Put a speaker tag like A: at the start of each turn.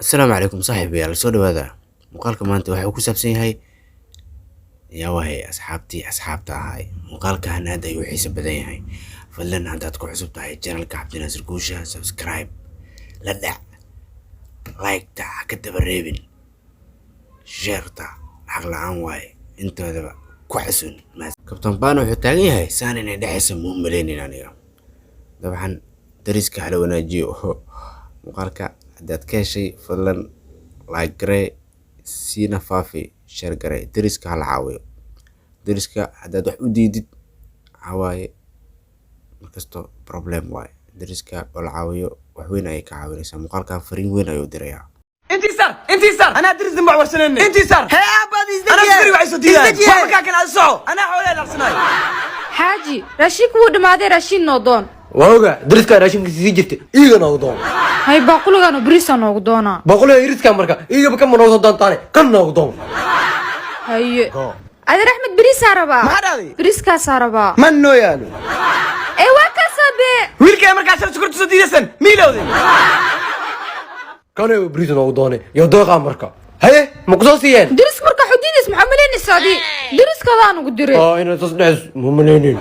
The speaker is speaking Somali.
A: السلام عليكم صاحبي يا سو هذا مقالك ما انت waxuu ku saabsan yahay yaa wahay asxaabta ahay maqaalka hanaada ay wixii badan yahay fadlan hadaad ku cusub tahay channelka Cabdinaasir Guusha subscribe la dhac like ta ka dabareebin share ta xaq la'aan waay intoodaba ku xasun kabtan baan wuxuu taagan yahay saan inay dhaxayso muumaleyn aniga dabcan dariska hal wanaajiyo maqaalka hadaad ka heshay fadlan like gare siina faafi share gare dariska hal caawiyo dariska hadaad wax u diidid cawaaye markasto problem waay dariska wal caawiyo wax weyn ay ka caawinaysaa maqaalka fariin weyn ayuu dirayaa
B: انتي صار انا ادري ذنب ورسنني انتي صار هي ابادي انا اسكري وعيسو ديان ما كان اسعو انا حوالي الارسنال
C: حاجي راشيك ود ماده راشين نودون
B: واوغا درسكا راشين سي جرت ايغا نودون
C: هاي باقولغانو بريسا نودونا
B: باقولو يريسكا marka iiga baka noo doontaane kan nودون
C: هاي ادي احمد بريسا ربا
B: ما دادي
C: بريسكا ساربا
B: من نو يالو
C: ايوا كسبه
B: ويلكا marka soo sukurt soo diidasan miilowdin كانوا بريسا نودون يا دوقا marka هي مقصوصيين
C: درس marka xudiidis maxamaleyn saadi درس كذا انا قدري
B: انا تصدق مملينين